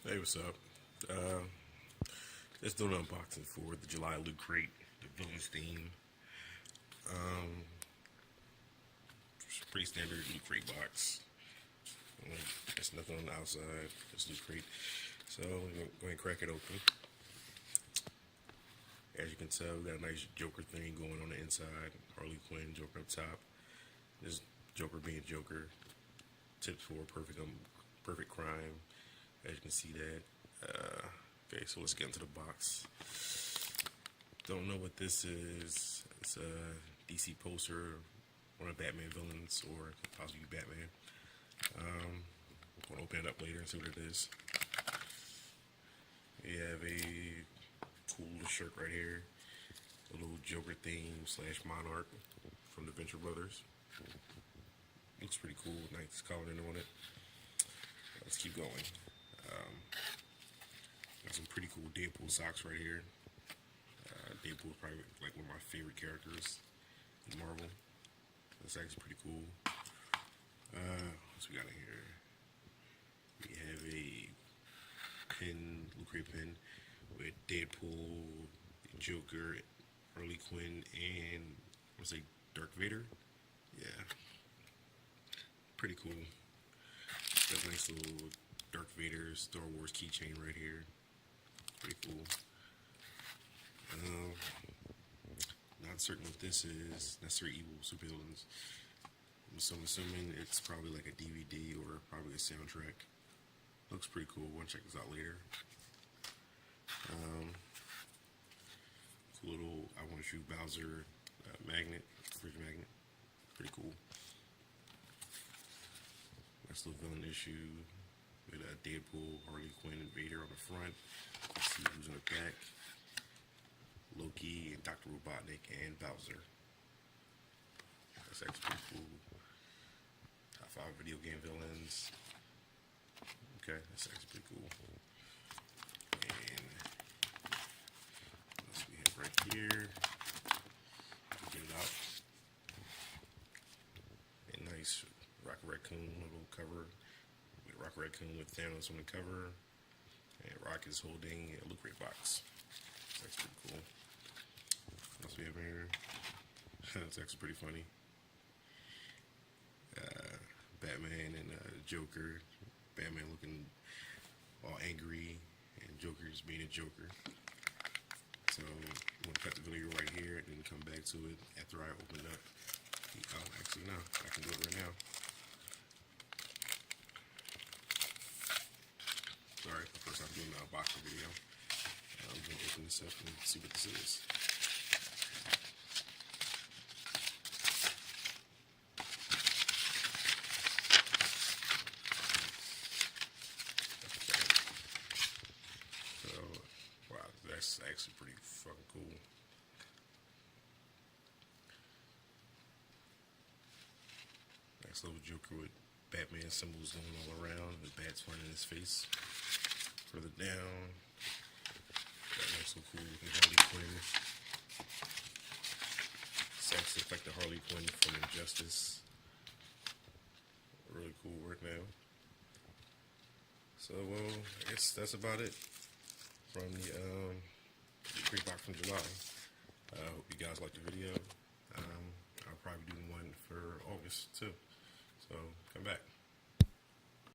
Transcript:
Hey, what's up? Uh, just doing an unboxing for the July Lootcrate, the villains theme. Um, pretty standard Lootcrate box. There's nothing on the outside. Just Lootcrate. So we're going to go ahead and crack it open. As you can tell, we got a nice Joker thing going on the inside. Harley Quinn, Joker up top. This Joker being Joker. Tips for perfect crime. As you can see that. Okay, so let's get into the box. Don't know what this is. It's a DC poster, one of Batman villains, or possibly Batman. I'm gonna open it up later and see what it is. We have a cool shirt right here, a little Joker theme / Monarch from the Venture Brothers. Looks pretty cool, nice coloring on it. Let's keep going. Got some pretty cool Deadpool socks right here. Deadpool is probably like one of my favorite characters in Marvel. That's actually pretty cool. What's we got in here? We have a pin, Lootcrate pin, with Deadpool, Joker, Harley Quinn, and what's it, Darth Vader? Yeah, pretty cool. Got a nice little Darth Vader Star Wars keychain right here. Pretty cool. Not certain what this is. Necessary Evil Supervillains. So I'm assuming it's probably like a DVD or probably a soundtrack. Looks pretty cool. We'll check this out later. Cool little I Want to Shoot Bowser magnet, fridge magnet. Pretty cool. Nice little villain issue with Deadpool, Harley Quinn, and Vader on the front. Let's see who's in the back. Loki and Dr. Robotnik and Bowser. That's actually pretty cool. Top 5 video game villains. Okay, that's actually pretty cool. And what else we have right here? Get it out. A nice Rocket Raccoon little cover. Rocket Raccoon with Thanos on the cover. And Rock is holding a Lootcrate box. That's pretty cool. What else we have here? That's actually pretty funny. Batman and Joker. Batman looking all angry, and Joker's being a Joker. So I'm gonna cut the video right here and then come back to it after I open it up. Oh, actually no, I can do it right now. Sorry, first I'm doing an unboxing video. I'm gonna open this up and see what this is. So, wow, that's actually pretty fucking cool. Nice little Joker with Batman symbols going all around. The bat's flying in his face. Further down, got a nice little cool looking Harley Quinn. It's actually like the Harley Quinn from Injustice. Really cool right now. So, well, I guess that's about it from the Lootcrate box from July. I hope you guys liked the video. I'll probably do one for August too. So come back.